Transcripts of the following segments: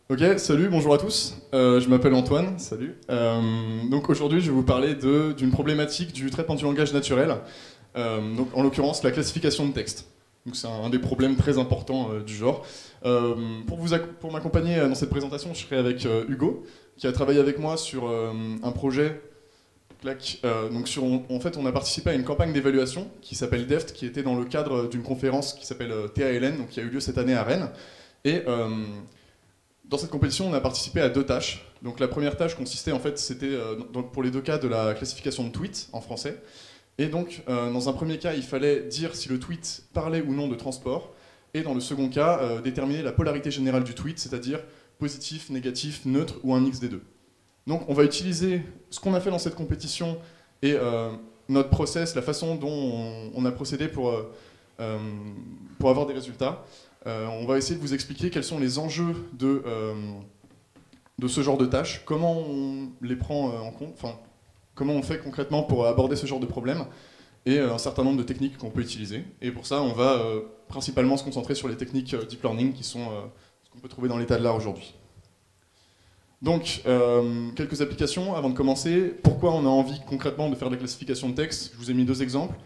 Ok, salut, bonjour à tous. Je m'appelle Antoine, salut. Donc aujourd'hui, je vais vous parler d'une problématique du traitement du langage naturel, donc en l'occurrence la classification de texte. Donc c'est un des problèmes très importants du genre. Pour m'accompagner dans cette présentation, je serai avec Hugo, qui a travaillé avec moi sur un projet. En fait, on a participé à une campagne d'évaluation qui s'appelle DEFT, qui était dans le cadre d'une conférence qui s'appelle TALN, donc qui a eu lieu cette année à Rennes. Et dans cette compétition, on a participé à deux tâches. Donc la première tâche consistait en fait, c'était pour les deux cas de la classification de tweets en français. Et donc, dans un premier cas, il fallait dire si le tweet parlait ou non de transport. Et dans le second cas, déterminer la polarité générale du tweet, c'est-à-dire positif, négatif, neutre ou un mix des deux. Donc on va utiliser ce qu'on a fait dans cette compétition et notre process, la façon dont on a procédé pour avoir des résultats. On va essayer de vous expliquer quels sont les enjeux de ce genre de tâches, comment on les prend en compte, enfin, comment on fait concrètement pour aborder ce genre de problème, et un certain nombre de techniques qu'on peut utiliser. Et pour ça, on va principalement se concentrer sur les techniques deep learning qui sont ce qu'on peut trouver dans l'état de l'art aujourd'hui. Donc, quelques applications avant de commencer. Pourquoi on a envie concrètement de faire de la classification de texte? Je vous ai mis deux exemples.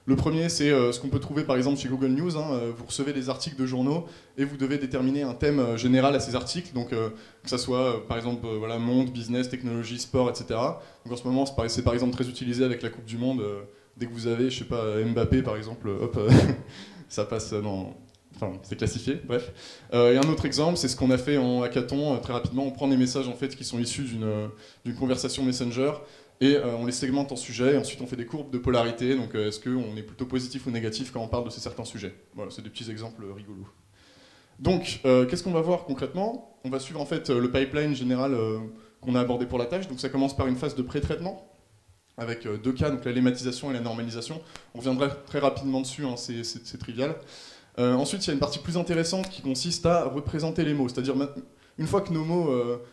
Le premier, c'est ce qu'on peut trouver par exemple chez Google News. Vous recevez des articles de journaux et vous devez déterminer un thème général à ces articles. Donc, que ça soit par exemple voilà, monde, business, technologie, sport, etc. Donc, en ce moment, c'est par exemple très utilisé avec la Coupe du Monde. Dès que vous avez, je sais pas, Mbappé par exemple, hop, ça passe dans. Enfin, c'est classifié, bref. Et un autre exemple, c'est ce qu'on a fait en hackathon. Très rapidement, on prend des messages en fait, qui sont issus d'une conversation Messenger et on les segmente en sujets. Et ensuite, on fait des courbes de polarité. Donc, est-ce qu'on est plutôt positif ou négatif quand on parle de ces certains sujets? Voilà, c'est des petits exemples rigolos. Donc, qu'est-ce qu'on va voir concrètement? On va suivre en fait le pipeline général qu'on a abordé pour la tâche. Donc, ça commence par une phase de pré-traitement avec deux cas, donc la lématisation et la normalisation. On reviendra très rapidement dessus, hein, c'est trivial. Ensuite, il y a une partie plus intéressante qui consiste à représenter les mots. C'est-à-dire, une fois que nos mots,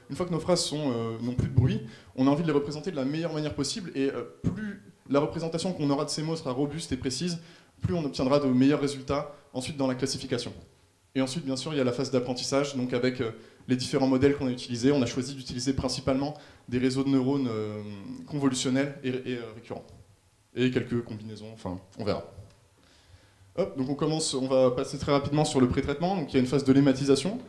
une fois que nos phrases n'ont plus de bruit, on a envie de les représenter de la meilleure manière possible. Et plus la représentation qu'on aura de ces mots sera robuste et précise, plus on obtiendra de meilleurs résultats ensuite dans la classification. Et ensuite, bien sûr, il y a la phase d'apprentissage. Donc, avec les différents modèles qu'on a utilisés, on a choisi d'utiliser principalement des réseaux de neurones convolutionnels et récurrents. Et quelques combinaisons, enfin, on verra. Hop, donc on va passer très rapidement sur le pré-traitement. Donc il y a une phase de lématisation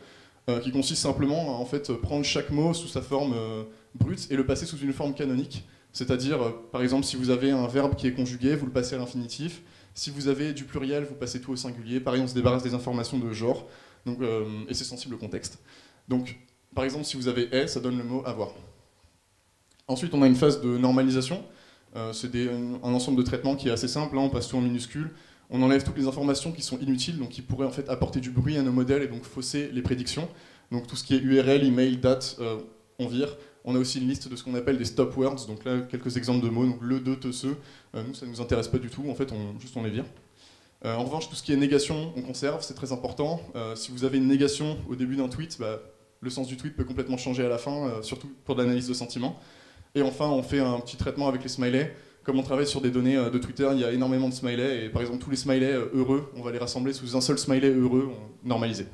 qui consiste simplement à en fait, prendre chaque mot sous sa forme brute et le passer sous une forme canonique. C'est-à-dire, par exemple, si vous avez un verbe qui est conjugué, vous le passez à l'infinitif. Si vous avez du pluriel, vous passez tout au singulier. Pareil, on se débarrasse des informations de genre, donc, et c'est sensible au contexte. Donc, par exemple, si vous avez est, ça donne le mot avoir. Ensuite, on a une phase de normalisation. C'est un ensemble de traitements qui est assez simple. Là, on passe tout en minuscules. On enlève toutes les informations qui sont inutiles, donc qui pourraient en fait apporter du bruit à nos modèles et donc fausser les prédictions. Donc tout ce qui est URL, email, date, on vire. On a aussi une liste de ce qu'on appelle des stop words, donc là quelques exemples de mots, donc le, de, te, ce. Nous ça ne nous intéresse pas du tout, en fait juste on les vire. En revanche, tout ce qui est négation, on conserve, c'est très important. Si vous avez une négation au début d'un tweet, le sens du tweet peut complètement changer à la fin, surtout pour de l'analyse de sentiments. Et enfin, on fait un petit traitement avec les smileys. Comme on travaille sur des données de Twitter, il y a énormément de smileys, et par exemple tous les smileys heureux, on va les rassembler sous un seul smiley heureux normalisé.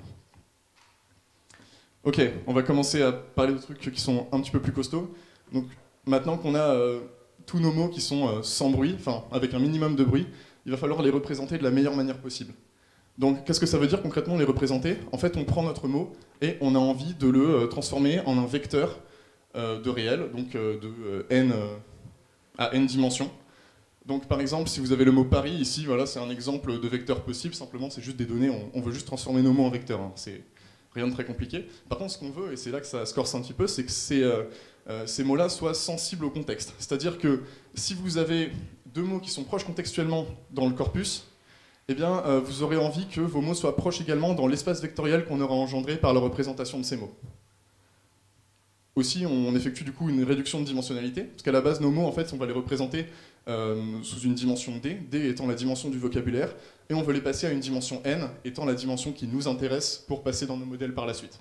Ok, on va commencer à parler de trucs qui sont un petit peu plus costauds. Donc maintenant qu'on a tous nos mots qui sont sans bruit, enfin avec un minimum de bruit, il va falloir les représenter de la meilleure manière possible. Donc qu'est-ce que ça veut dire concrètement les représenter? En fait, on prend notre mot et on a envie de le transformer en un vecteur de réel, donc de n à n dimensions. Donc par exemple, si vous avez le mot Paris, ici, voilà, c'est un exemple de vecteur possible, simplement c'est juste des données, on veut juste transformer nos mots en vecteurs, hein. C'est rien de très compliqué. Par contre, ce qu'on veut, et c'est là que ça se corse un petit peu, c'est que ces mots-là soient sensibles au contexte. C'est-à-dire que si vous avez deux mots qui sont proches contextuellement dans le corpus, eh bien, vous aurez envie que vos mots soient proches également dans l'espace vectoriel qu'on aura engendré par la représentation de ces mots. Aussi, on effectue du coup une réduction de dimensionnalité, parce qu'à la base, nos mots, en fait, on va les représenter sous une dimension D, D étant la dimension du vocabulaire, et on veut les passer à une dimension N, étant la dimension qui nous intéresse pour passer dans nos modèles par la suite.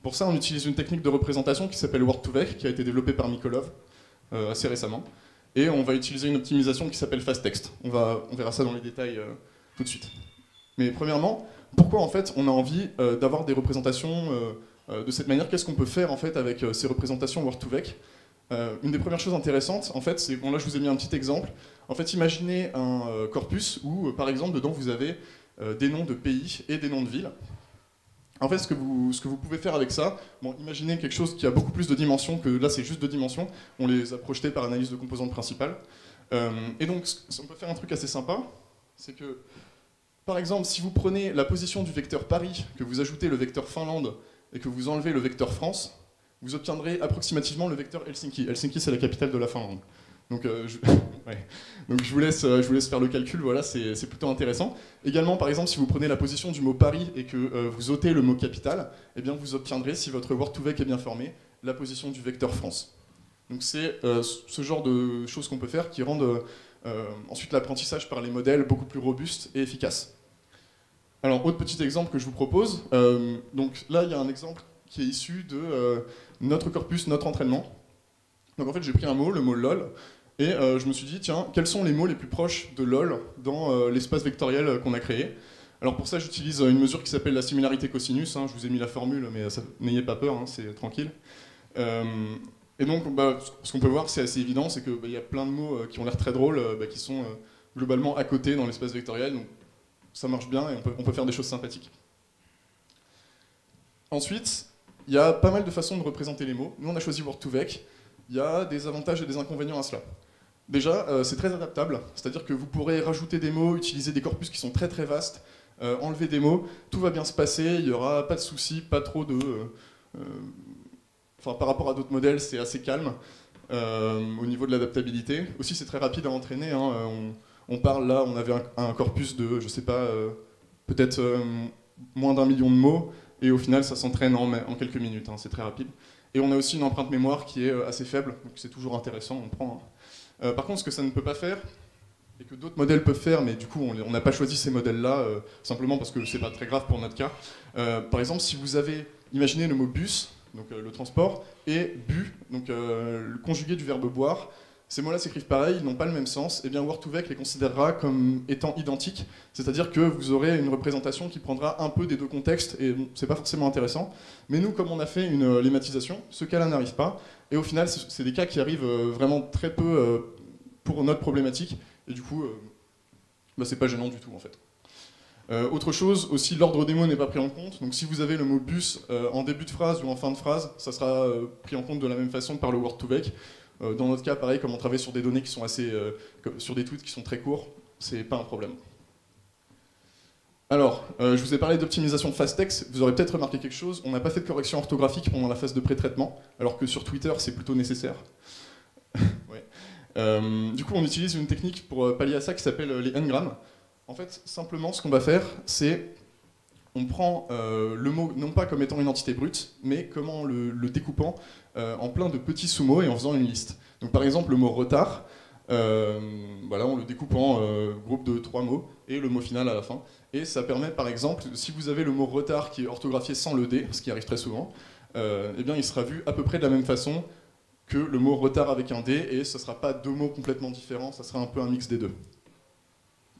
Pour ça, on utilise une technique de représentation qui s'appelle Word2Vec, qui a été développée par Mikolov assez récemment, et on va utiliser une optimisation qui s'appelle FastText. On verra ça dans les détails tout de suite. Mais premièrement, pourquoi en fait on a envie d'avoir des représentations de cette manière, qu'est-ce qu'on peut faire en fait avec ces représentations Word2Vec? Une des premières choses intéressantes, en fait, c'est, bon là je vous ai mis un petit exemple. En fait, imaginez un corpus où, par exemple, dedans vous avez des noms de pays et des noms de villes. En fait, ce que vous pouvez faire avec ça, bon, imaginez quelque chose qui a beaucoup plus de dimensions que là, c'est juste 2 dimensions. On les a projetés par analyse de composantes principales. Et donc, on peut faire un truc assez sympa, c'est que, par exemple, si vous prenez la position du vecteur Paris, que vous ajoutez le vecteur Finlande et que vous enlevez le vecteur France, vous obtiendrez approximativement le vecteur Helsinki. Helsinki, c'est la capitale de la Finlande. Donc, ouais. Donc je vous laisse faire le calcul, voilà, c'est plutôt intéressant. Également, par exemple, si vous prenez la position du mot Paris et que vous ôtez le mot capitale, eh bien vous obtiendrez, si votre Word2Vec est bien formé, la position du vecteur France. Donc c'est ce genre de choses qu'on peut faire qui rendent ensuite l'apprentissage par les modèles beaucoup plus robuste et efficace. Alors, autre petit exemple que je vous propose. Donc là, il y a un exemple qui est issu de notre corpus, notre entraînement. Donc en fait, j'ai pris un mot, le mot LOL, et je me suis dit, tiens, quels sont les mots les plus proches de LOL dans l'espace vectoriel qu'on a créé? Alors pour ça, j'utilise une mesure qui s'appelle la similarité cosinus. Hein, je vous ai mis la formule, mais n'ayez pas peur, hein, c'est tranquille. Et donc, ce qu'on peut voir, c'est assez évident, c'est qu'il y a plein de mots qui ont l'air très drôles, qui sont globalement à côté dans l'espace vectoriel. Donc ça marche bien et on peut faire des choses sympathiques. Ensuite, il y a pas mal de façons de représenter les mots. Nous, on a choisi Word2Vec. Il y a des avantages et des inconvénients à cela. Déjà, c'est très adaptable, c'est-à-dire que vous pourrez rajouter des mots, utiliser des corpus qui sont très très vastes, enlever des mots, tout va bien se passer, il n'y aura pas de soucis, pas trop de... Enfin, par rapport à d'autres modèles, c'est assez calme au niveau de l'adaptabilité. Aussi, c'est très rapide à entraîner. Hein. On parle là, on avait un corpus de, je sais pas, peut-être moins d'1 million de mots, et au final, ça s'entraîne en quelques minutes, hein, c'est très rapide. Et on a aussi une empreinte mémoire qui est assez faible, donc c'est toujours intéressant, on prend. Hein. Par contre, ce que ça ne peut pas faire, et que d'autres modèles peuvent faire, mais du coup on n'a pas choisi ces modèles-là, simplement parce que c'est pas très grave pour notre cas. Par exemple, si vous avez, imaginez le mot bus, donc le transport, et bu, donc le conjugué du verbe boire, ces mots-là s'écrivent pareil, ils n'ont pas le même sens, et bien Word2Vec les considérera comme étant identiques, c'est-à-dire que vous aurez une représentation qui prendra un peu des deux contextes, et bon, c'est pas forcément intéressant. Mais nous, comme on a fait une lématisation, ce cas-là n'arrive pas, et au final, c'est des cas qui arrivent vraiment très peu pour notre problématique, et du coup, c'est pas gênant du tout en fait. Autre chose, aussi l'ordre des mots n'est pas pris en compte, donc si vous avez le mot bus en début de phrase ou en fin de phrase, ça sera pris en compte de la même façon par le Word2Vec. Dans notre cas, pareil, comme on travaille sur des données qui sont assez... sur des tweets qui sont très courts, c'est pas un problème. Alors, je vous ai parlé d'optimisation fast-text, vous aurez peut-être remarqué quelque chose, on n'a pas fait de correction orthographique pendant la phase de pré-traitement, alors que sur Twitter, c'est plutôt nécessaire. Ouais. Du coup, on utilise une technique pour pallier à ça qui s'appelle les n-grammes. En fait, simplement, ce qu'on va faire, c'est... On prend le mot non pas comme étant une entité brute, mais comment le découpant en plein de petits sous-mots et en faisant une liste. Donc par exemple le mot retard, voilà, on le découpe en groupe de 3 mots et le mot final à la fin. Et ça permet par exemple, si vous avez le mot retard qui est orthographié sans le D, ce qui arrive très souvent, eh bien il sera vu à peu près de la même façon que le mot retard avec un D, et ce ne sera pas 2 mots complètement différents, ça sera un peu un mix des deux.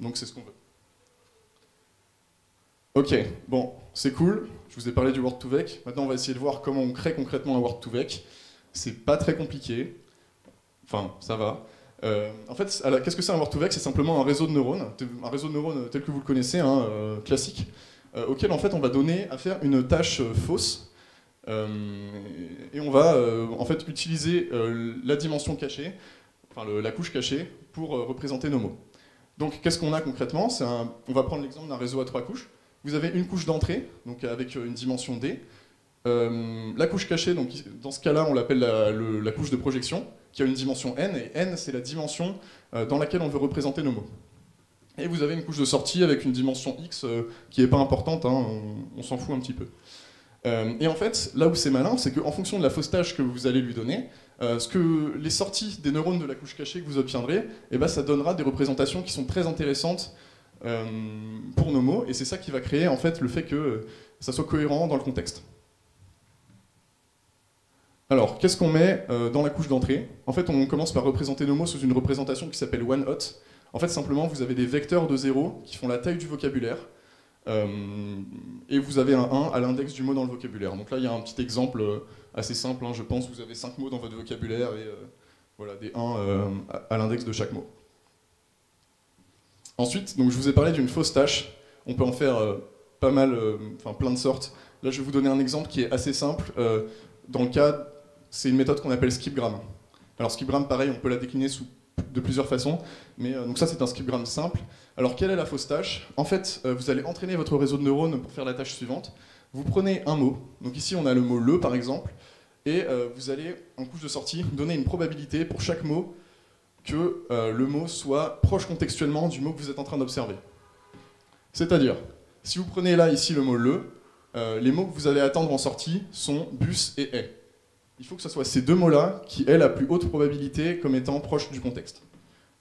Donc c'est ce qu'on veut. Ok, bon, c'est cool, je vous ai parlé du Word2Vec, maintenant on va essayer de voir comment on crée concrètement un Word2Vec. C'est pas très compliqué, enfin ça va. En fait, qu'est-ce que c'est un Word2Vec? C'est simplement un réseau de neurones tel que vous le connaissez, hein, classique, auquel en fait on va donner à faire une tâche fausse, et on va en fait utiliser la dimension cachée, enfin la couche cachée, pour représenter nos mots. Donc qu'est-ce qu'on a concrètement? On va prendre l'exemple d'un réseau à 3 couches. Vous avez une couche d'entrée, donc avec une dimension D. La couche cachée, donc dans ce cas-là, on l'appelle la couche de projection, qui a une dimension n, et n, c'est la dimension dans laquelle on veut représenter nos mots. Et vous avez une couche de sortie avec une dimension x qui n'est pas importante, hein, on s'en fout un petit peu. Et en fait, là où c'est malin, c'est qu'en fonction de la fausse tâche que vous allez lui donner, les sorties des neurones de la couche cachée que vous obtiendrez, eh ben, ça donnera des représentations qui sont très intéressantes pour nos mots, et c'est ça qui va créer en fait le fait que ça soit cohérent dans le contexte. Alors, qu'est-ce qu'on met dans la couche d'entrée? En fait, on commence par représenter nos mots sous une représentation qui s'appelle one-hot. En fait, simplement, vous avez des vecteurs de 0 qui font la taille du vocabulaire. Et vous avez un 1 à l'index du mot dans le vocabulaire. Donc là, il y a un petit exemple assez simple, hein, je pense. Vous avez 5 mots dans votre vocabulaire et voilà, des 1 à l'index de chaque mot. Ensuite, donc, je vous ai parlé d'une fausse tâche. On peut en faire pas mal, plein de sortes. Là, je vais vous donner un exemple qui est assez simple. Dans le cas, c'est une méthode qu'on appelle skipgram. Alors skipgram, pareil, on peut la décliner de plusieurs façons, mais donc ça c'est un skipgram simple. Alors quelle est la fausse tâche? En fait, vous allez entraîner votre réseau de neurones pour faire la tâche suivante. Vous prenez un mot, donc ici on a le mot le par exemple, et vous allez, en couche de sortie, donner une probabilité pour chaque mot que le mot soit proche contextuellement du mot que vous êtes en train d'observer. C'est-à-dire, si vous prenez là ici le mot le, les mots que vous allez attendre en sortie sont bus et est. Il faut que ce soit ces deux mots-là qui aient la plus haute probabilité comme étant proches du contexte.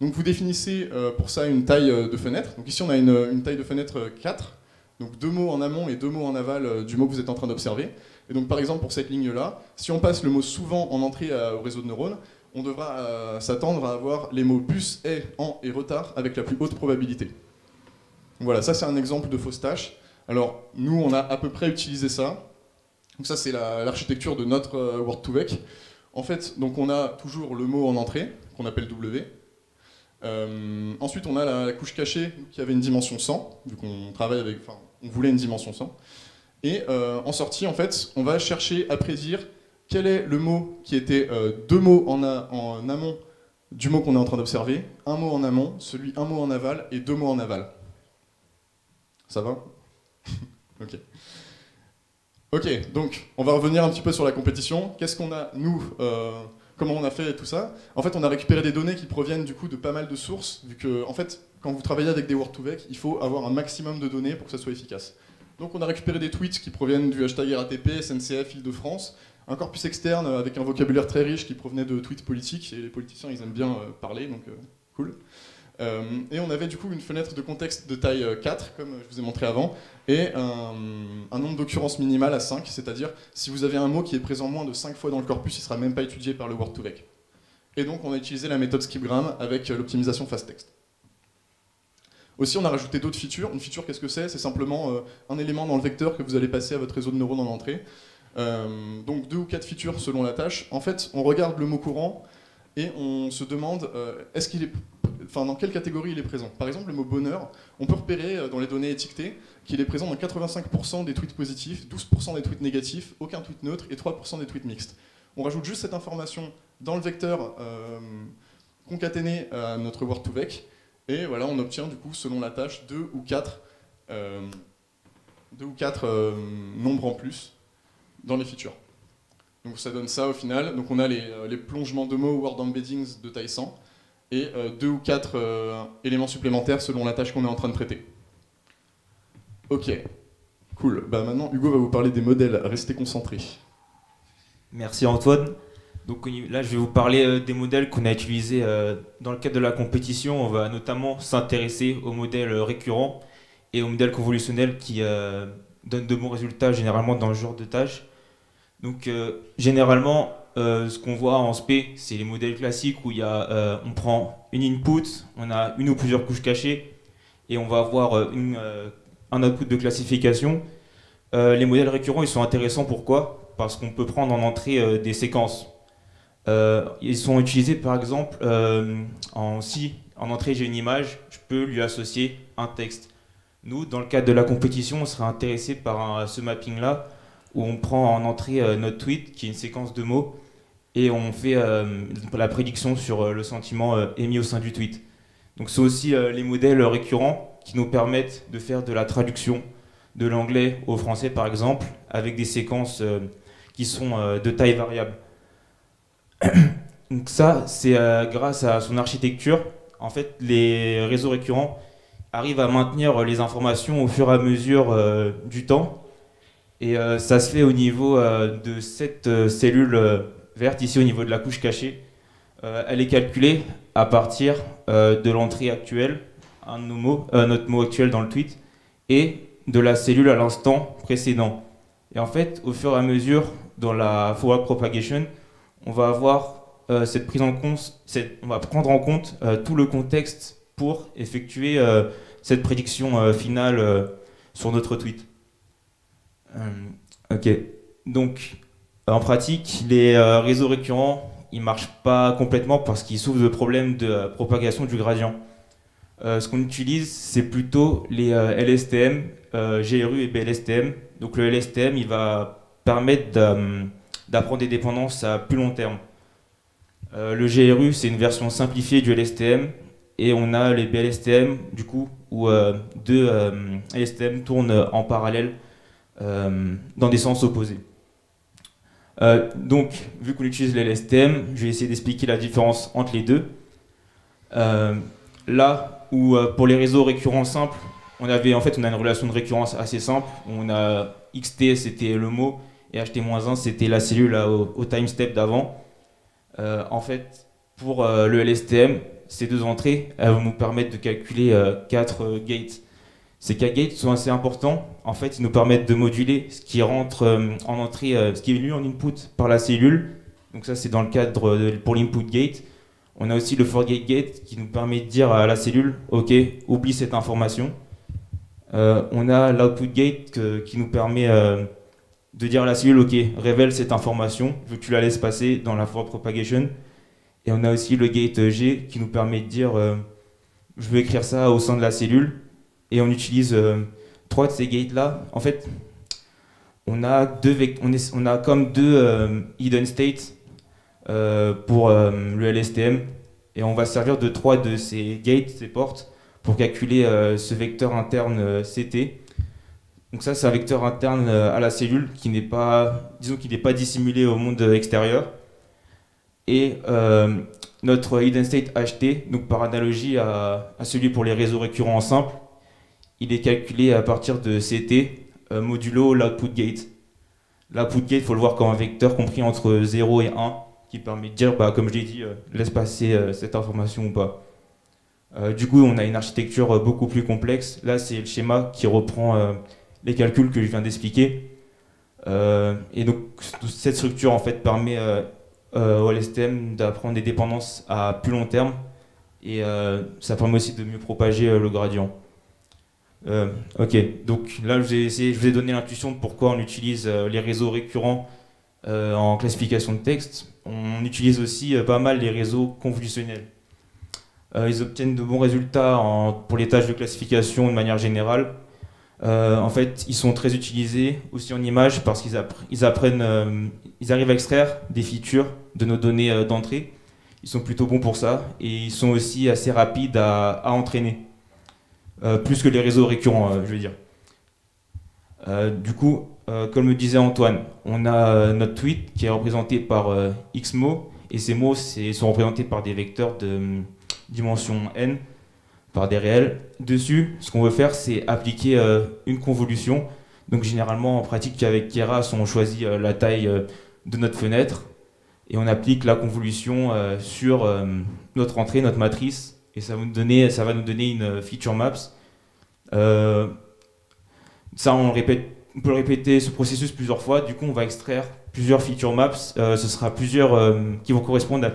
Donc vous définissez pour ça une taille de fenêtre. Donc ici on a une taille de fenêtre 4, donc 2 mots en amont et 2 mots en aval du mot que vous êtes en train d'observer. Et donc par exemple pour cette ligne-là, si on passe le mot souvent en entrée au réseau de neurones, on devra s'attendre à avoir les mots bus, est, en et retard avec la plus haute probabilité. Donc voilà, ça c'est un exemple de fausse tâche. Alors nous on a à peu près utilisé ça. Donc ça c'est l'architecture de notre Word2Vec. En fait, donc on a toujours le mot en entrée, qu'on appelle W. Ensuite on a la couche cachée qui avait une dimension 100, vu qu'on travaille avec, on voulait une dimension 100. Et en sortie, en fait, on va chercher à prédire quel est le mot qui était 2 mots en amont du mot qu'on est en train d'observer, un mot en amont, un mot en aval et 2 mots en aval. Ça va? Ok. Ok, donc on va revenir un petit peu sur la compétition. Qu'est-ce qu'on a, nous, comment on a fait tout ça? En fait, on a récupéré des données qui proviennent du coup de pas mal de sources, vu que, en fait, quand vous travaillez avec des Word2Vec, il faut avoir un maximum de données pour que ça soit efficace. Donc on a récupéré des tweets qui proviennent du hashtag RATP, SNCF, Île-de-France, un corpus externe avec un vocabulaire très riche qui provenait de tweets politiques, et les politiciens ils aiment bien parler, donc cool. Et on avait du coup une fenêtre de contexte de taille 4, comme je vous ai montré avant, et un nombre d'occurrences minimales à 5, c'est-à-dire si vous avez un mot qui est présent moins de 5 fois dans le corpus, il ne sera même pas étudié par le Word2Vec. Et donc on a utilisé la méthode skipgram avec l'optimisation fast text. Aussi on a rajouté d'autres features. Une feature, qu'est-ce que c'est? C'est simplement un élément dans le vecteur que vous allez passer à votre réseau de neurones en entrée. Donc 2 ou 4 features selon la tâche. En fait, on regarde le mot courant et on se demande dans quelle catégorie il est présent. Par exemple, le mot bonheur, on peut repérer dans les données étiquetées qu'il est présent dans 85% des tweets positifs, 12% des tweets négatifs, aucun tweet neutre et 3% des tweets mixtes. On rajoute juste cette information dans le vecteur concaténé à notre Word2Vec et voilà, on obtient du coup, selon la tâche, 2 ou 4 nombres en plus dans les features. Donc ça donne ça au final. Donc on a les plongements de mots Word Embeddings de taille 100 et 2 ou 4 éléments supplémentaires selon la tâche qu'on est en train de traiter. Ok, cool. Bah maintenant Hugo va vous parler des modèles. Restez concentrés. Merci Antoine. Donc là je vais vous parler des modèles qu'on a utilisés dans le cadre de la compétition. On va notamment s'intéresser aux modèles récurrents et aux modèles convolutionnels qui donnent de bons résultats généralement dans le genre de tâches. Donc généralement, ce qu'on voit en SP, c'est les modèles classiques où on prend une input, on a une ou plusieurs couches cachées et on va avoir un output de classification. Les modèles récurrents, ils sont intéressants, pourquoi? Parce qu'on peut prendre en entrée des séquences. Ils sont utilisés par exemple, si en entrée j'ai une image, je peux lui associer un texte. Nous, dans le cadre de la compétition, on serait intéressé par ce mapping-là, où on prend en entrée notre tweet, qui est une séquence de mots, et on fait la prédiction sur le sentiment émis au sein du tweet. Donc c'est aussi les modèles récurrents qui nous permettent de faire de la traduction de l'anglais au français, par exemple, avec des séquences qui sont de taille variable. Donc ça, c'est grâce à son architecture. En fait, les réseaux récurrents arrivent à maintenir les informations au fur et à mesure du temps. Et ça se fait au niveau de cette cellule verte, ici au niveau de la couche cachée. Elle est calculée à partir de l'entrée actuelle, notre mot actuel dans le tweet, et de la cellule à l'instant précédent. Et en fait, au fur et à mesure, dans la forward propagation, on va avoir cette prise en compte, on va prendre en compte tout le contexte pour effectuer cette prédiction finale sur notre tweet. Ok, donc en pratique, les réseaux récurrents, ils marchent pas complètement parce qu'ils souffrent de problèmes de propagation du gradient. Ce qu'on utilise, c'est plutôt les LSTM, GRU et BLSTM. Donc le LSTM, il va permettre d'apprendre des dépendances à plus long terme. Le GRU, c'est une version simplifiée du LSTM, et on a les BLSTM, du coup, où deux LSTM tournent en parallèle dans des sens opposés. Donc, vu qu'on utilise les LSTM, je vais essayer d'expliquer la différence entre les deux. Là où pour les réseaux récurrents simples, on a une relation de récurrence assez simple. On a XT, c'était le mot, et HT-1, c'était la cellule au time step d'avant. En fait, pour le LSTM, ces deux entrées, elles vont nous permettre de calculer 4 gates. Ces 4 gates sont assez importants. En fait, ils nous permettent de moduler ce qui rentre en entrée, ce qui est lu en input par la cellule. Donc ça, c'est dans le cadre pour l'input gate. On a aussi le forget gate qui nous permet de dire à la cellule, OK, oublie cette information. On a l'output gate qui nous permet de dire à la cellule, OK, révèle cette information, je veux que tu la laisses passer dans la forward propagation. Et on a aussi le gate G qui nous permet de dire, je veux écrire ça au sein de la cellule. Et on utilise 3 de ces gates-là. En fait, on a comme deux hidden states pour le LSTM. Et on va servir de 3 de ces gates, ces portes, pour calculer ce vecteur interne CT. Donc ça, c'est un vecteur interne à la cellule qui n'est pas, disons qu'il n'est pas dissimulé au monde extérieur. Et notre hidden state HT, donc par analogie à celui pour les réseaux récurrents simples, il est calculé à partir de CT modulo l'output gate. L'output gate, il faut le voir comme un vecteur compris entre 0 et 1, qui permet de dire, comme je l'ai dit, laisse passer cette information ou pas. Du coup, on a une architecture beaucoup plus complexe. Là, c'est le schéma qui reprend les calculs que je viens d'expliquer. Et donc, cette structure, en fait, permet au LSTM d'apprendre des dépendances à plus long terme. Et ça permet aussi de mieux propager le gradient. Ok, donc là je vous ai donné l'intuition de pourquoi on utilise les réseaux récurrents en classification de texte. On utilise aussi pas mal les réseaux convolutionnels. Ils obtiennent de bons résultats pour les tâches de classification de manière générale. En fait, ils sont très utilisés aussi en images parce qu'ils arrivent à extraire des features de nos données d'entrée. Ils sont plutôt bons pour ça et ils sont aussi assez rapides à entraîner. Plus que les réseaux récurrents, je veux dire. Du coup, comme le disait Antoine, on a notre tweet qui est représenté par X mots, et ces mots sont représentés par des vecteurs de dimension n, par des réels. Dessus, ce qu'on veut faire, c'est appliquer une convolution. Donc généralement, en pratique, avec Keras, on choisit la taille de notre fenêtre, et on applique la convolution sur notre entrée, notre matrice, et ça va nous donner une feature maps. Ça, on peut le répéter ce processus plusieurs fois. Du coup, on va extraire plusieurs feature maps. Ce sera plusieurs qui vont correspondre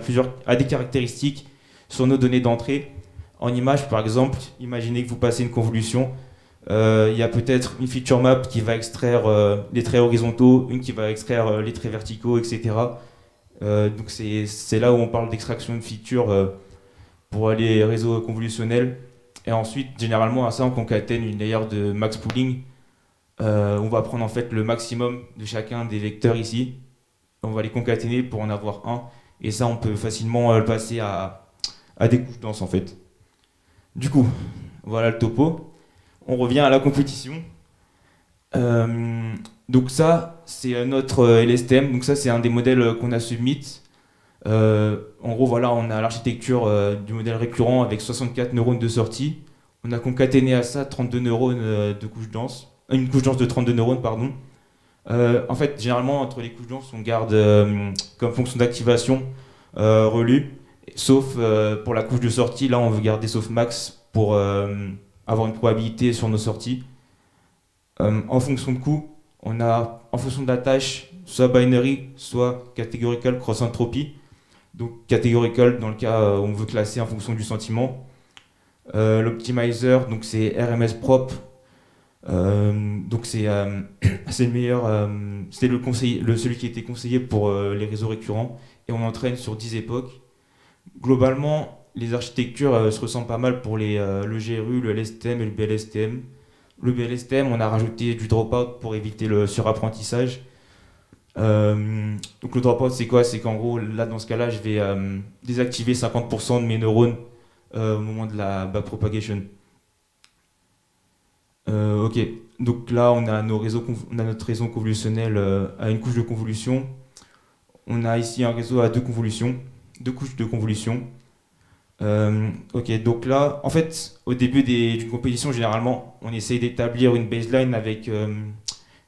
à des caractéristiques sur nos données d'entrée. En image, par exemple, imaginez que vous passez une convolution. Il y a peut-être une feature map qui va extraire les traits horizontaux, une qui va extraire les traits verticaux, etc. Donc c'est là où on parle d'extraction de features pour les réseaux convolutionnels. Et ensuite, généralement, à ça, on concatène une layer de max pooling. On va prendre en fait le maximum de chacun des vecteurs ici. On va les concaténer pour en avoir un. Et ça, on peut facilement le passer à des couches denses en fait. Du coup, voilà le topo. On revient à la compétition. Donc ça, c'est notre LSTM. Donc ça, c'est un des modèles qu'on a submit. En gros, voilà, on a l'architecture du modèle récurrent avec 64 neurones de sortie. On a concaténé à ça 32 neurones de couches denses. Une couche dense de 32 neurones, pardon. En fait, généralement, entre les couches denses, on garde comme fonction d'activation relu, sauf pour la couche de sortie. Là, on veut garder sauf max pour avoir une probabilité sur nos sorties. En fonction de coût, on a, en fonction de la tâche, soit binary, soit categorical cross entropy. Donc categorical dans le cas où on veut classer en fonction du sentiment. L'optimizer, donc c'est RMS propre. Donc c'est le meilleur, c'est le conseil, celui qui a été conseillé pour les réseaux récurrents et on entraîne sur 10 époques. Globalement, les architectures se ressemblent pas mal pour le GRU, le LSTM et le BLSTM. Le BLSTM, on a rajouté du dropout pour éviter le surapprentissage. Donc le dropout, c'est quoi? C'est qu'en gros, là, dans ce cas-là, je vais désactiver 50% de mes neurones au moment de la backpropagation. Ok, donc là, on a notre réseau convolutionnel à une couche de convolution. On a ici un réseau à deux convolutions, deux couches de convolution. Ok, donc là, en fait, au début d'une compétition, généralement, on essaye d'établir une baseline avec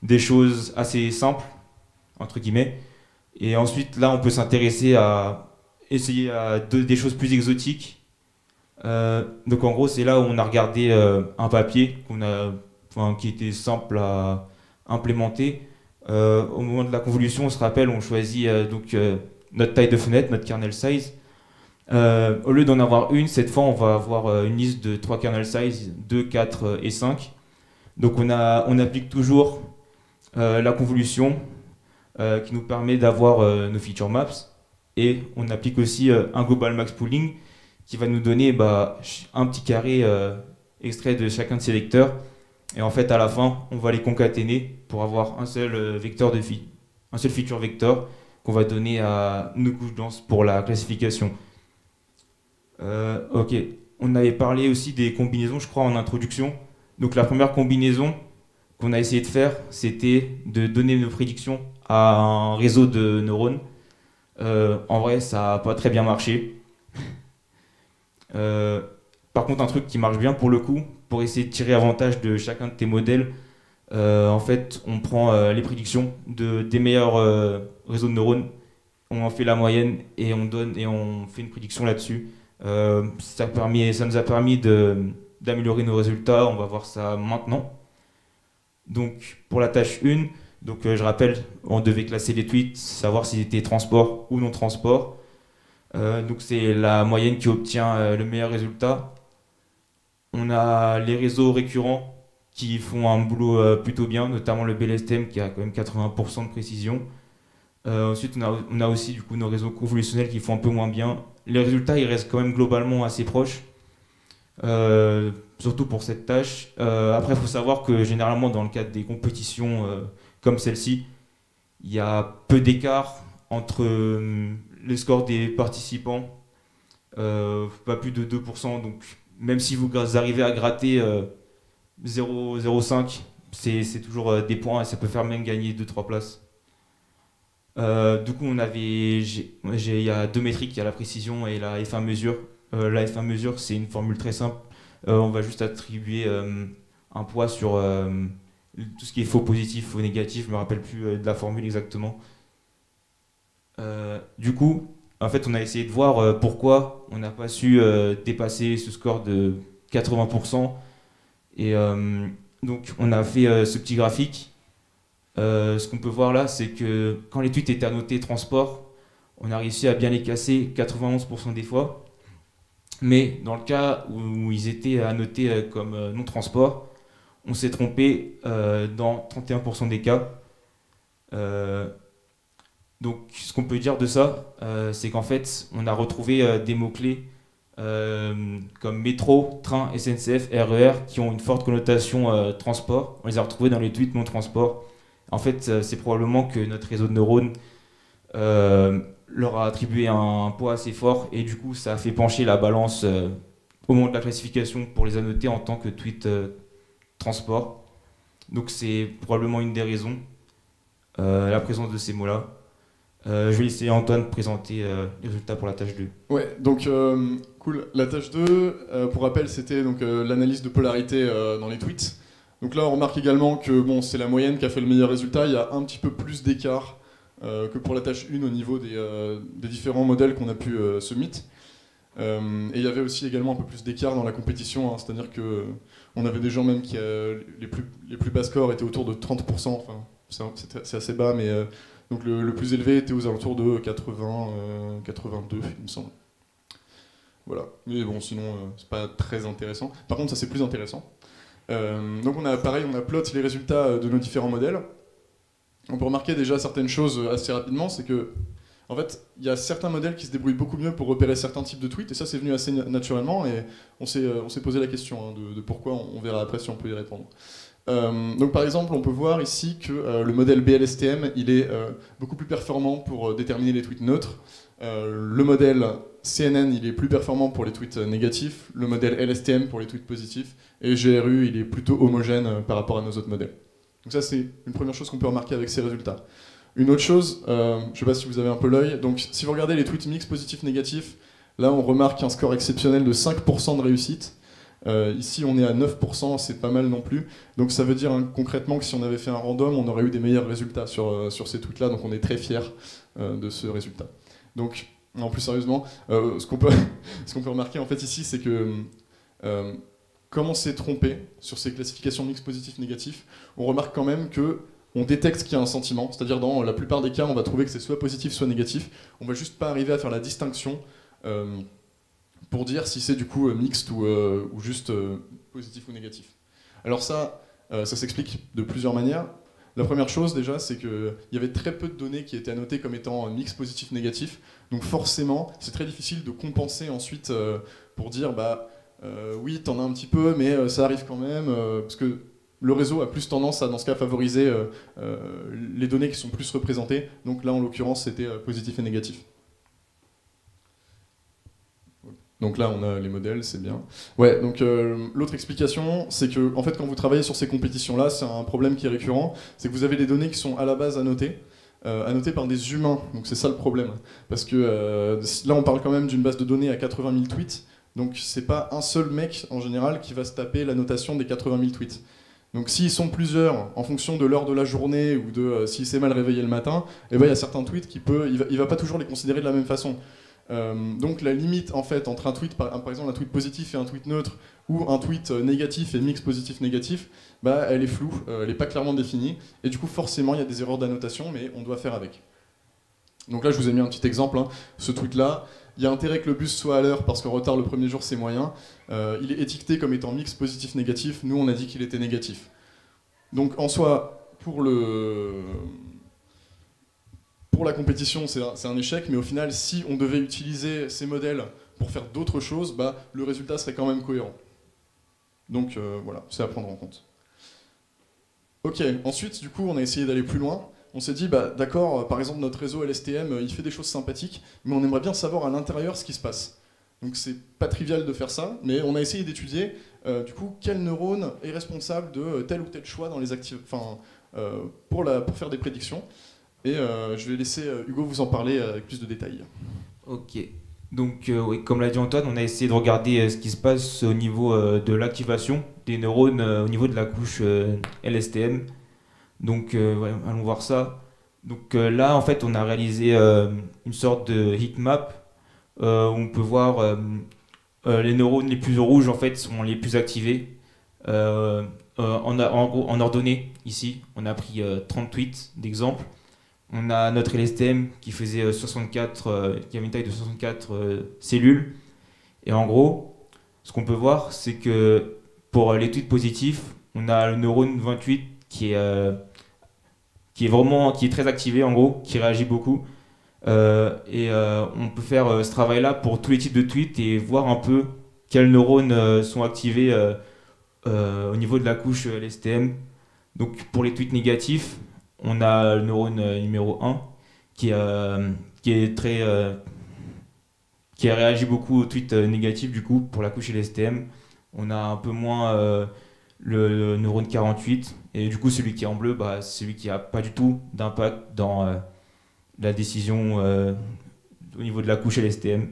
des choses assez simples, entre guillemets. Et ensuite, là, on peut s'intéresser à essayer des choses plus exotiques. Donc en gros, c'est là où on a regardé un papier qui était simple à implémenter. Au moment de la convolution, on se rappelle, on choisit notre taille de fenêtre, notre kernel size. Au lieu d'en avoir une, cette fois on va avoir une liste de 3 kernel size, 2, 4 et 5. Donc on applique toujours la convolution qui nous permet d'avoir nos feature maps. Et on applique aussi un global max pooling qui va nous donner un petit carré extrait de chacun de ces vecteurs. Et en fait, à la fin, on va les concaténer pour avoir un seul un seul feature vector qu'on va donner à nos couches denses pour la classification. Ok, on avait parlé aussi des combinaisons, je crois, en introduction. Donc la première combinaison qu'on a essayé de faire, c'était de donner nos prédictions à un réseau de neurones. En vrai, ça n'a pas très bien marché. Par contre, un truc qui marche bien pour le coup, pour essayer de tirer avantage de chacun de tes modèles, en fait, on prend les prédictions des meilleurs réseaux de neurones, on en fait la moyenne et on fait une prédiction là-dessus. Ça nous a permis d'améliorer nos résultats, on va voir ça maintenant. Donc pour la tâche 1, je rappelle, on devait classer les tweets, savoir s'ils étaient transport ou non transport. Donc c'est la moyenne qui obtient le meilleur résultat. On a les réseaux récurrents qui font un boulot plutôt bien, notamment le BLSTM qui a quand même 80% de précision. Ensuite, on a aussi du coup nos réseaux convolutionnels qui font un peu moins bien. Les résultats, ils restent quand même globalement assez proches, surtout pour cette tâche. Après, il faut savoir que généralement, dans le cadre des compétitions comme celle-ci, il y a peu d'écart entre les scores des participants, pas plus de 2%. Donc, même si vous arrivez à gratter 0,05, c'est toujours des points et ça peut faire même gagner 2-3 places. Du coup, il y a deux métriques, il y a la précision et la F1 mesure. La F1 mesure, c'est une formule très simple. On va juste attribuer un poids sur tout ce qui est faux positif, faux négatif. Je me rappelle plus de la formule exactement. Du coup, en fait, on a essayé de voir pourquoi on n'a pas su dépasser ce score de 80%. Et donc, on a fait ce petit graphique. Ce qu'on peut voir là, c'est que quand les tweets étaient annotés transport, on a réussi à bien les casser 91% des fois. Mais dans le cas où ils étaient annotés comme non transport, on s'est trompé dans 31% des cas. Donc ce qu'on peut dire de ça, c'est qu'en fait, on a retrouvé des mots-clés comme métro, train, SNCF, RER qui ont une forte connotation transport. On les a retrouvés dans les tweets non transport. En fait, c'est probablement que notre réseau de neurones leur a attribué un poids assez fort et du coup, ça a fait pencher la balance au moment de la classification pour les annoter en tant que tweet transport. Donc c'est probablement une des raisons, la présence de ces mots-là. Je vais laisser Antoine présenter les résultats pour la tâche 2. Ouais, donc cool. La tâche 2, pour rappel, c'était donc l'analyse de polarité dans les tweets. Donc là, on remarque également que bon, c'est la moyenne qui a fait le meilleur résultat. Il y a un petit peu plus d'écart que pour la tâche 1 au niveau des différents modèles qu'on a pu submit. Et il y avait aussi également un peu plus d'écart dans la compétition, hein, c'est-à-dire qu'on avait des gens même qui les plus bas scores étaient autour de 30%, enfin c'est assez bas, mais donc le plus élevé était aux alentours de 80, 82, il me semble. Voilà, mais bon, sinon c'est pas très intéressant. Par contre, ça c'est plus intéressant. Donc pareil, on a plot les résultats de nos différents modèles. On peut remarquer déjà certaines choses assez rapidement, c'est que en fait, il y a certains modèles qui se débrouillent beaucoup mieux pour repérer certains types de tweets, et ça c'est venu assez naturellement, et on s'est posé la question hein, de pourquoi, on verra après si on peut y répondre. Donc par exemple, on peut voir ici que le modèle BLSTM, il est beaucoup plus performant pour déterminer les tweets neutres. Le modèle CNN, il est plus performant pour les tweets négatifs, le modèle LSTM pour les tweets positifs, et GRU, il est plutôt homogène par rapport à nos autres modèles. Donc ça, c'est une première chose qu'on peut remarquer avec ces résultats. Une autre chose, je ne sais pas si vous avez un peu l'œil, donc si vous regardez les tweets mix positifs-négatifs, là on remarque un score exceptionnel de 5% de réussite. Ici on est à 9%, c'est pas mal non plus. Donc ça veut dire hein, concrètement que si on avait fait un random, on aurait eu des meilleurs résultats sur ces tweets-là, donc on est très fiers de ce résultat. Donc, non, plus sérieusement, ce qu'on peut remarquer en fait ici, c'est que comme on s'est trompé sur ces classifications mix positif-négatif, on remarque quand même que on détecte qu'il y a un sentiment, c'est-à-dire dans la plupart des cas, on va trouver que c'est soit positif, soit négatif. On va juste pas arriver à faire la distinction pour dire si c'est du coup mixte ou juste positif ou négatif. Alors ça s'explique de plusieurs manières. La première chose déjà, c'est qu'il y avait très peu de données qui étaient annotées comme étant mix positif-négatif. Donc forcément, c'est très difficile de compenser ensuite pour dire bah oui, t'en as un petit peu, mais ça arrive quand même, parce que le réseau a plus tendance à, dans ce cas, favoriser les données qui sont plus représentées. Donc là, en l'occurrence, c'était positif et négatif. Donc là, on a les modèles, c'est bien. Ouais, donc l'autre explication, c'est que en fait, quand vous travaillez sur ces compétitions-là, c'est un problème qui est récurrent, c'est que vous avez des données qui sont à la base annotées par des humains. Donc c'est ça le problème. Parce que là, on parle quand même d'une base de données à 80 000 tweets, donc c'est pas un seul mec, en général, qui va se taper l'annotation des 80 000 tweets. Donc s'ils sont plusieurs, en fonction de l'heure de la journée ou de s'il s'est mal réveillé le matin, eh ben, il y a certains tweets il va pas toujours les considérer de la même façon. Donc la limite en fait entre un tweet, par exemple un tweet positif et un tweet neutre, ou un tweet négatif et mix positif-négatif, bah, elle est floue, elle n'est pas clairement définie, et du coup forcément il y a des erreurs d'annotation, mais on doit faire avec. Donc là je vous ai mis un petit exemple, hein. Ce tweet là, il y a intérêt que le bus soit à l'heure parce qu'en retard le premier jour c'est moyen, il est étiqueté comme étant mix positif-négatif, nous on a dit qu'il était négatif. Donc en soi, pour la compétition, c'est un échec, mais au final, si on devait utiliser ces modèles pour faire d'autres choses, bah, le résultat serait quand même cohérent. Donc voilà, c'est à prendre en compte. Ok, ensuite, du coup, on a essayé d'aller plus loin. On s'est dit, bah, d'accord, par exemple, notre réseau LSTM, il fait des choses sympathiques, mais on aimerait bien savoir à l'intérieur ce qui se passe. Donc c'est pas trivial de faire ça, mais on a essayé d'étudier, du coup, quel neurone est responsable de tel ou tel choix dans les pour faire des prédictions. Et je vais laisser Hugo vous en parler avec plus de détails. Ok. Donc, oui, comme l'a dit Antoine, on a essayé de regarder ce qui se passe au niveau de l'activation des neurones au niveau de la couche LSTM. Donc, ouais, allons voir ça. Donc là, en fait, on a réalisé une sorte de heatmap où on peut voir les neurones les plus rouges, en fait, sont les plus activés. En ordonnée, ici, on a pris 30 tweets d'exemple. On a notre LSTM qui faisait 64, qui avait une taille de 64 cellules. Et en gros, ce qu'on peut voir, c'est que pour les tweets positifs, on a le neurone 28 qui est très activé, en gros, qui réagit beaucoup. On peut faire ce travail-là pour tous les types de tweets et voir un peu quels neurones sont activés au niveau de la couche LSTM. Donc pour les tweets négatifs, on a le neurone numéro 1 qui réagit beaucoup aux tweets négatifs du coup pour la couche LSTM. On a un peu moins le neurone 48 et du coup celui qui est en bleu, bah, c'est celui qui n'a pas du tout d'impact dans la décision au niveau de la couche LSTM.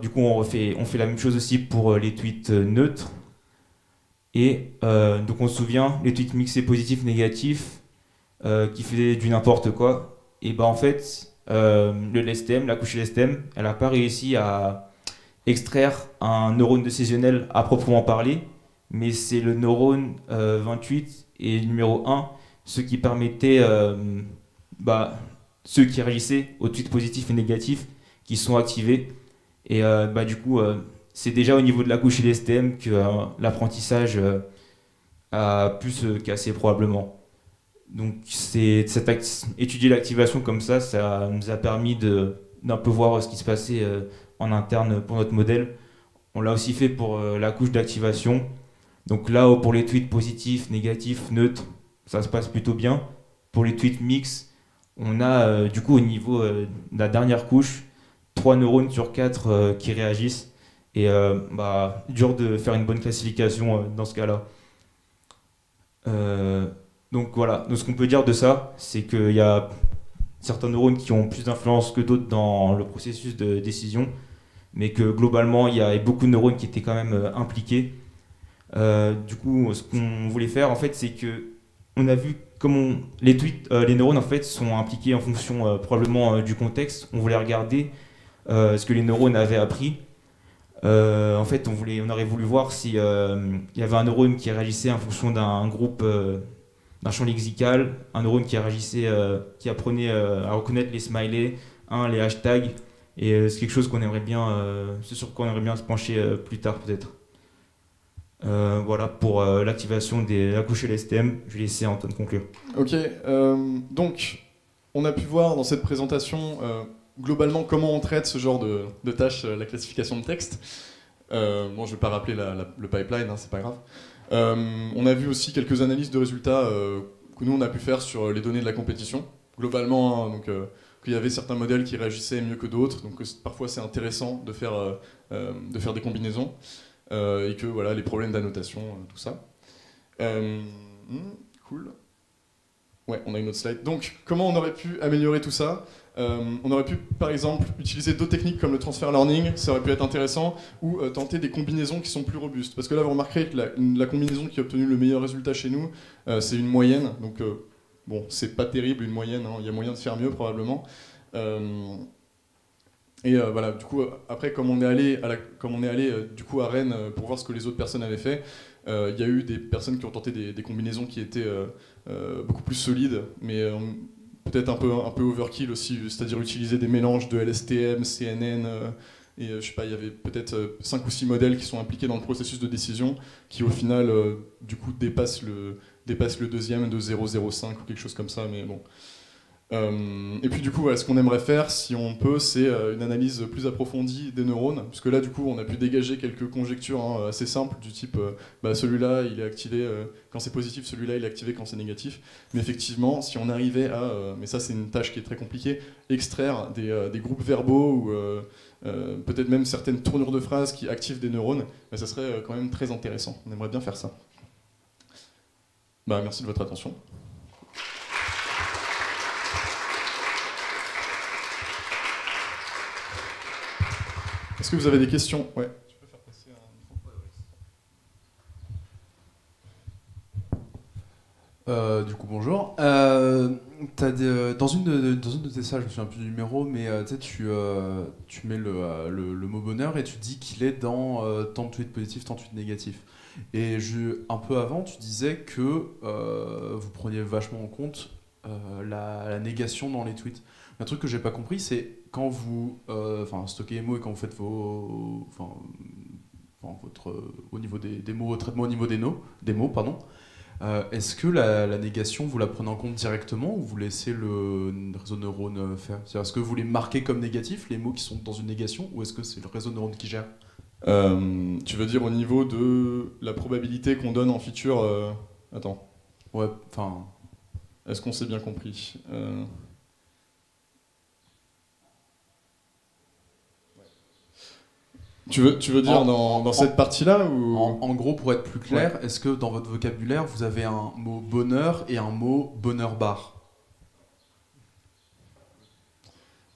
Du coup on fait la même chose aussi pour les tweets neutres. Et donc on se souvient, les tweets mixés positifs négatifs qui faisaient du n'importe quoi, et ben en fait le LSTM, la couche LSTM, elle n'a pas réussi à extraire un neurone décisionnel à proprement parler, mais c'est le neurone 28 et numéro 1, ceux qui permettaient, ceux qui réagissaient aux tweets positifs et négatifs qui sont activés. Et du coup, c'est déjà au niveau de la couche LSTM que l'apprentissage a pu se casser probablement. Donc étudier l'activation comme ça nous a permis d'un peu voir ce qui se passait en interne pour notre modèle. On l'a aussi fait pour la couche d'activation. Donc là, pour les tweets positifs, négatifs, neutres, ça se passe plutôt bien. Pour les tweets mix, on a du coup au niveau de la dernière couche, 3 neurones sur 4 qui réagissent. Et dur de faire une bonne classification dans ce cas-là. Donc voilà, donc, ce qu'on peut dire de ça, c'est qu'il y a certains neurones qui ont plus d'influence que d'autres dans le processus de décision, mais que globalement, il y a beaucoup de neurones qui étaient quand même impliqués. Du coup, ce qu'on voulait faire, en fait, c'est que on a vu comment les neurones en fait sont impliqués en fonction probablement du contexte. On voulait regarder ce que les neurones avaient appris. En fait, on aurait voulu voir si il y avait un neurone qui réagissait en fonction d'un groupe, d'un champ lexical, un neurone qui réagissait, qui apprenait à reconnaître les smileys, les hashtags, et c'est quelque chose qu'on aimerait bien, c'est sur quoi on aimerait bien se pencher plus tard peut-être. Voilà pour l'activation de la couche LSTM. Je vais laisser Antoine conclure. Ok, donc on a pu voir dans cette présentation globalement comment on traite ce genre de tâches, la classification de texte. Bon, je ne vais pas rappeler le pipeline, hein, c'est pas grave. On a vu aussi quelques analyses de résultats que nous on a pu faire sur les données de la compétition. Globalement, hein, donc qu'il y avait certains modèles qui réagissaient mieux que d'autres, donc parfois c'est intéressant de faire des combinaisons. Et que voilà, les problèmes d'annotation, tout ça. Cool. Ouais, on a une autre slide. Donc, comment on aurait pu améliorer tout ça ? On aurait pu, par exemple, utiliser d'autres techniques comme le transfer learning, ça aurait pu être intéressant, ou tenter des combinaisons qui sont plus robustes. Parce que là, vous remarquerez que la combinaison qui a obtenu le meilleur résultat chez nous, c'est une moyenne. Donc, bon, c'est pas terrible une moyenne, hein, il y a moyen de faire mieux probablement. Et voilà, du coup, après, comme on est allé, du coup, à Rennes pour voir ce que les autres personnes avaient fait, il y a eu des personnes qui ont tenté des combinaisons qui étaient beaucoup plus solides, mais peut-être un peu overkill aussi, c'est-à-dire utiliser des mélanges de LSTM, CNN, et je sais pas, il y avait peut-être 5 ou 6 modèles qui sont impliqués dans le processus de décision, qui au final, du coup, dépassent le deuxième de 0,05 ou quelque chose comme ça, mais bon. Et puis du coup, ce qu'on aimerait faire, si on peut, c'est une analyse plus approfondie des neurones, puisque là, du coup, on a pu dégager quelques conjectures assez simples, du type, celui-là, il est activé quand c'est positif, celui-là, il est activé quand c'est négatif. Mais effectivement, si on arrivait à, mais ça c'est une tâche qui est très compliquée, extraire des groupes verbaux ou peut-être même certaines tournures de phrases qui activent des neurones, ça serait quand même très intéressant. On aimerait bien faire ça. Merci de votre attention. Est-ce que vous avez des questions ? Ouais. Tu peux faire passer un... Du coup, bonjour. Dans une de tes salles, je me souviens plus du numéro, mais tu mets le mot bonheur et tu dis qu'il est dans tant de tweets positifs, tant de tweets négatifs. Et un peu avant, tu disais que vous preniez vachement en compte la négation dans les tweets. Un truc que j'ai pas compris, c'est quand vous stockez les mots et quand vous faites au niveau des mots, traitement au niveau des mots, pardon. Est-ce que la négation, vous la prenez en compte directement ou vous laissez le réseau neurone faire ? C'est-à-dire, est-ce que vous les marquez comme négatifs, les mots qui sont dans une négation, ou est-ce que c'est le réseau neurone qui gère ? Tu veux dire au niveau de la probabilité qu'on donne en feature Attends. Ouais, enfin... Est-ce qu'on s'est bien compris Tu veux dire dans cette partie-là ou... En gros, pour être plus clair, ouais. Est-ce que dans votre vocabulaire, vous avez un mot bonheur et un mot bonheur bar ?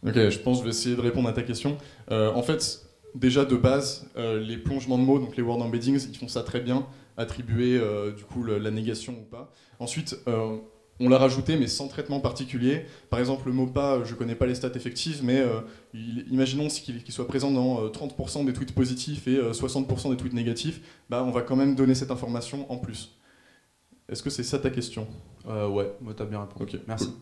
Ok, je pense que je vais essayer de répondre à ta question. En fait, déjà de base, les plongements de mots, donc les word embeddings, ils font ça très bien, attribuer du coup la négation ou pas. Ensuite, on l'a rajouté, mais sans traitement particulier. Par exemple, le mot pas, je ne connais pas les stats effectives, mais imaginons qu'il soit présent dans 30% des tweets positifs et 60% des tweets négatifs, on va quand même donner cette information en plus. Est-ce que c'est ça ta question ? Ouais, moi t'as bien répondu. Okay, merci.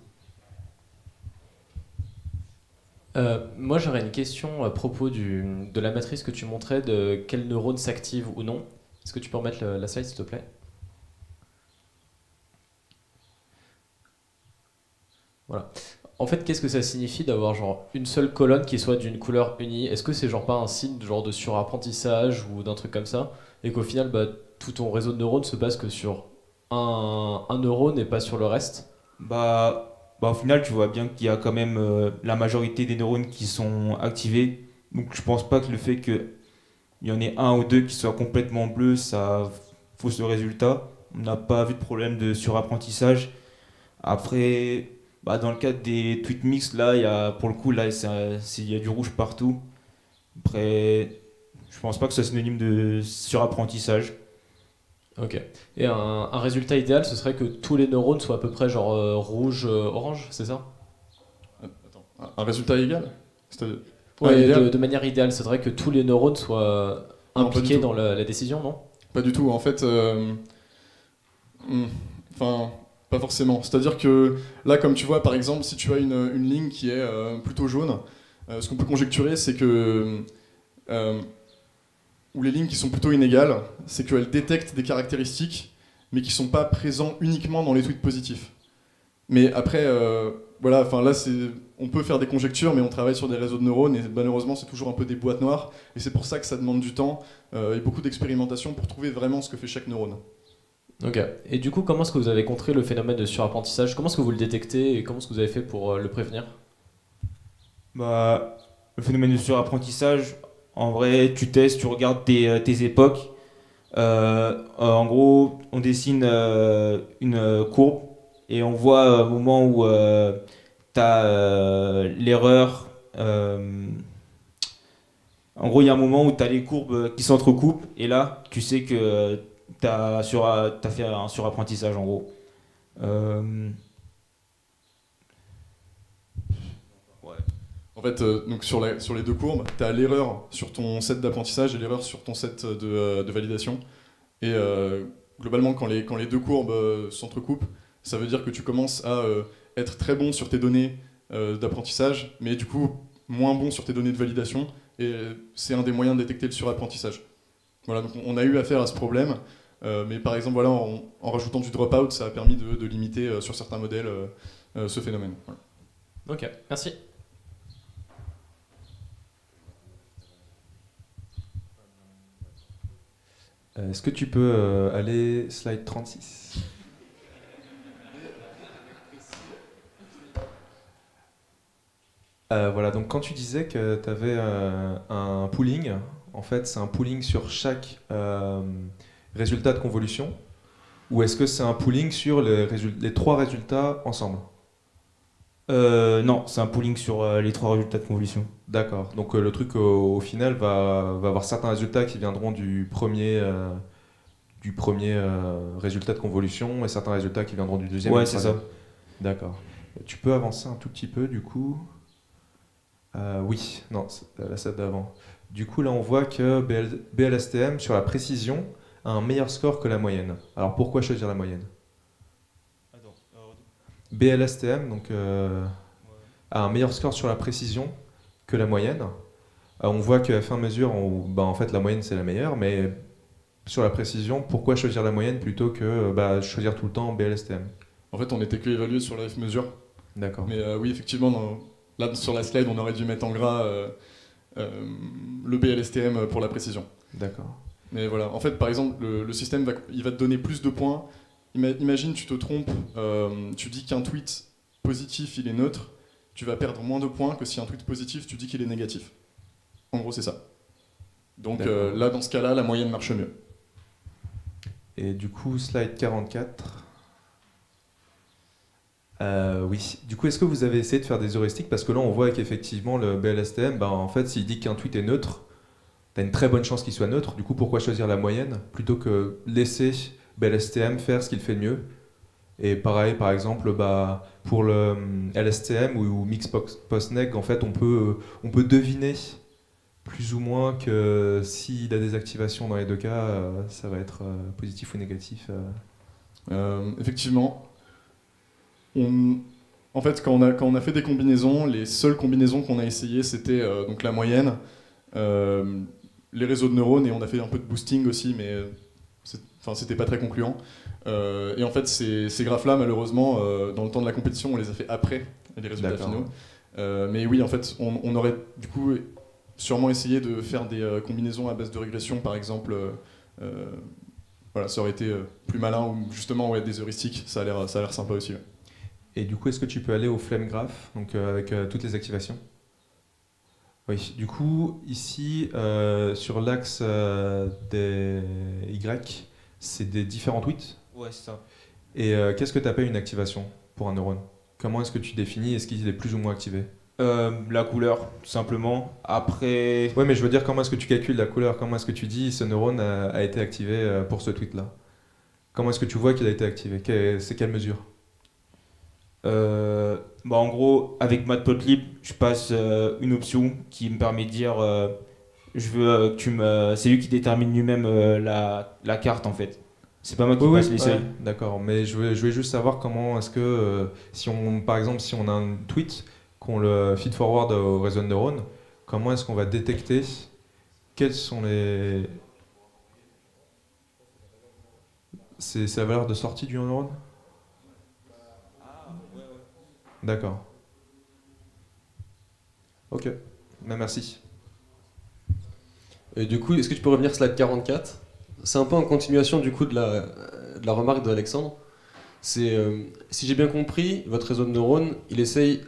Cool. Moi, j'aurais une question à propos de la matrice que tu montrais, de quel neurone s'active ou non. Est-ce que tu peux remettre la slide, s'il te plaît? Voilà. En fait, qu'est-ce que ça signifie d'avoir genre une seule colonne qui soit d'une couleur unie? Est-ce que c'est genre pas un signe genre de surapprentissage ou d'un truc comme ça? Et qu'au final, bah, tout ton réseau de neurones se base que sur un neurone et pas sur le reste? Au final, tu vois bien qu'il y a quand même la majorité des neurones qui sont activés. Donc je pense pas que le fait qu'il y en ait un ou deux qui soient complètement bleus, ça fausse le résultat. On n'a pas vu de problème de surapprentissage. Après, dans le cadre des tweets mixtes, là, il y a, pour le coup, là, il y a du rouge partout. Après, je pense pas que ce soit synonyme de surapprentissage. Ok. Et un résultat idéal, ce serait que tous les neurones soient à peu près genre rouge, orange, c'est ça? Attends, un résultat égal? C'est-à-dire- Ouais, idéal? de manière idéale, ce serait que tous les neurones soient Non, pas du impliqués tout. dans la décision, non? Pas du tout. En fait, hmm, enfin, pas forcément. C'est-à-dire que là, comme tu vois, par exemple, si tu as une ligne qui est plutôt jaune, ce qu'on peut conjecturer, c'est que euh, ou les lignes qui sont plutôt inégales, c'est qu'elles détectent des caractéristiques, mais qui sont pas présents uniquement dans les tweets positifs. Mais après, voilà, enfin là, on peut faire des conjectures, mais on travaille sur des réseaux de neurones, et malheureusement, c'est toujours un peu des boîtes noires, et c'est pour ça que ça demande du temps et beaucoup d'expérimentation pour trouver vraiment ce que fait chaque neurone. Ok. Et du coup, comment est-ce que vous avez contré le phénomène de surapprentissage? Comment est-ce que vous le détectez et comment est-ce que vous avez fait pour le prévenir? Le phénomène de surapprentissage, en vrai, tu testes, tu regardes tes époques. En gros, on dessine une courbe et on voit au moment où tu as l'erreur. En gros, il y a un moment où tu as les courbes qui s'entrecoupent et là, tu sais que tu as fait un surapprentissage en gros. Euh, ouais. En fait, donc sur les deux courbes, tu as l'erreur sur ton set d'apprentissage et l'erreur sur ton set de validation. Et globalement, quand les deux courbes s'entrecoupent, ça veut dire que tu commences à être très bon sur tes données d'apprentissage, mais du coup moins bon sur tes données de validation. Et c'est un des moyens de détecter le surapprentissage. Voilà, donc on a eu affaire à ce problème. Mais par exemple, voilà, en rajoutant du dropout, ça a permis de limiter sur certains modèles ce phénomène. Voilà. Ok, merci. Est-ce que tu peux aller slide 36? Voilà, donc quand tu disais que tu avais un pooling, en fait c'est un pooling sur chaque résultat de convolution, ou est-ce que c'est un pooling sur les trois résultats ensemble? Non, c'est un pooling sur les trois résultats de convolution. D'accord, donc le truc au final va avoir certains résultats qui viendront du premier résultat de convolution et certains résultats qui viendront du deuxième. Ouais, c'est ça. D'accord. Tu peux avancer un tout petit peu du coup. Oui, non, c'est la slide d'avant. Du coup, là, on voit que BLSTM, sur la précision, a un meilleur score que la moyenne. Alors, pourquoi choisir la moyenne? Attends, BLSTM donc, a un meilleur score sur la précision que la moyenne. On voit qu'à fin de mesure, en fait, la moyenne, c'est la meilleure, mais sur la précision, pourquoi choisir la moyenne plutôt que choisir tout le temps BLSTM? En fait, on n'était que évalué sur la F-mesure. D'accord. Mais oui, effectivement, là sur la slide, on aurait dû mettre en gras le BLSTM pour la précision. D'accord. Mais voilà, en fait, par exemple, le système il va te donner plus de points. Imagine, tu te trompes, tu dis qu'un tweet positif, il est neutre, tu vas perdre moins de points que si un tweet positif, tu dis qu'il est négatif. En gros, c'est ça. Donc là, dans ce cas-là, la moyenne marche mieux. Et du coup, slide 44. Oui. Du coup, est-ce que vous avez essayé de faire des heuristiques? Parce que là, on voit qu'effectivement, le BLSTM, en fait, s'il dit qu'un tweet est neutre, tu as une très bonne chance qu'il soit neutre. Du coup, pourquoi choisir la moyenne plutôt que laisser BLSTM faire ce qu'il fait de mieux? Et pareil, par exemple, pour le LSTM ou mix post-neg, en fait, on peut deviner plus ou moins que s'il a des activations dans les deux cas, ça va être positif ou négatif. Effectivement, on En fait, quand on a fait des combinaisons, les seules combinaisons qu'on a essayées, c'était donc la moyenne, les réseaux de neurones, et on a fait un peu de boosting aussi, mais c'était pas très concluant. Et en fait, ces graphes-là, malheureusement, dans le temps de la compétition, on les a fait après les résultats D'accord. finaux. Mais oui, en fait, on aurait du coup sûrement essayé de faire des combinaisons à base de régression, par exemple. Voilà, ça aurait été plus malin, ou justement ouais, des heuristiques, ça a l'air sympa aussi. Ouais. Et du coup, est-ce que tu peux aller au flame graph, donc avec toutes les activations? Oui, du coup, ici, sur l'axe des Y, c'est des différents tweets. Ouais, c'est ça. Et qu'est-ce que tu appelles une activation pour un neurone? Comment est-ce que tu définis? Est-ce qu'il est plus ou moins activé? La couleur, tout simplement. Après, Ouais, mais je veux dire, comment est-ce que tu calcules la couleur? Comment est-ce que tu dis ce neurone a été activé pour ce tweet-là? Comment est-ce que tu vois qu'il a été activé? C'est quelle mesure? en gros, avec Matplotlib, je passe une option qui me permet de dire je veux que c'est lui qui détermine lui-même la carte en fait. C'est pas moi qui passe les seuils. D'accord, mais je voulais juste savoir comment est-ce que, par exemple, si on a un tweet, qu'on le feed forward au réseau de neurones, comment est-ce qu'on va détecter quels sont les... C'est la valeur de sortie du neurone? D'accord. Ok, merci. Et du coup, est-ce que tu peux revenir slide 44? C'est un peu en continuation du coup de la remarque d'Alexandre. C'est, si j'ai bien compris, votre réseau de neurones, il essaye,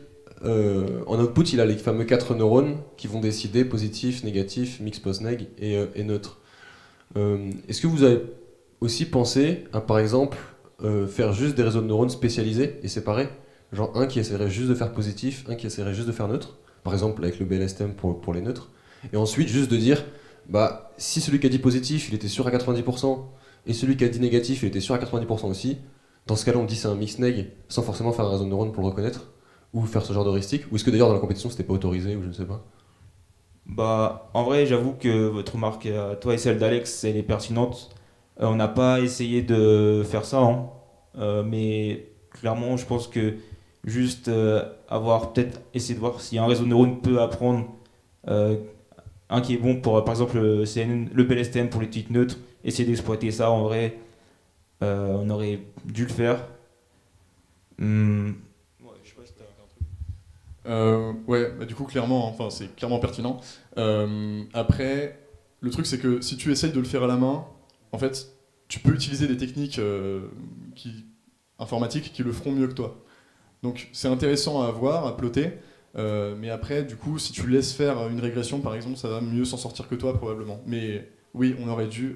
en output, il a les fameux 4 neurones qui vont décider positif, négatif, mix, post-neg et neutre. Est-ce que vous avez aussi pensé à, par exemple, faire juste des réseaux de neurones spécialisés et séparés? Genre un qui essaierait juste de faire positif, un qui essaierait juste de faire neutre, par exemple avec le BLSTM pour les neutres, et ensuite juste de dire, bah, si celui qui a dit positif, il était sûr à 90%, et celui qui a dit négatif, il était sûr à 90% aussi, dans ce cas-là, on dit c'est un mix neg, sans forcément faire un réseau de neurones pour le reconnaître, ou faire ce genre d'heuristique, ou est-ce que d'ailleurs dans la compétition c'était pas autorisé, ou je ne sais pas. En vrai, j'avoue que votre remarque, toi et celle d'Alex, elle est pertinente. On n'a pas essayé de faire ça, hein. Mais clairement, je pense que juste avoir peut-être essayé de voir si un réseau de neurones peut apprendre un qui est bon pour, par exemple, le CNN, le PLSTM pour les tweets neutres, essayer d'exploiter ça, en vrai, on aurait dû le faire. Ouais, je sais pas si t'as un truc. Ouais, bah, du coup, clairement, enfin, c'est clairement pertinent. Après, le truc, c'est que si tu essayes de le faire à la main, en fait, tu peux utiliser des techniques informatiques qui le feront mieux que toi. Donc, c'est intéressant à voir, à plotter, mais après, du coup, si tu laisses faire une régression, par exemple, ça va mieux s'en sortir que toi, probablement. Mais oui, on aurait dû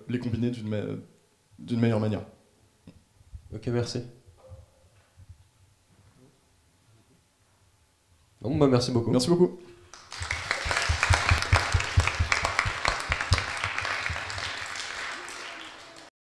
les combiner d'une meilleure manière. Ok, merci. Bon, bah merci beaucoup. Merci beaucoup.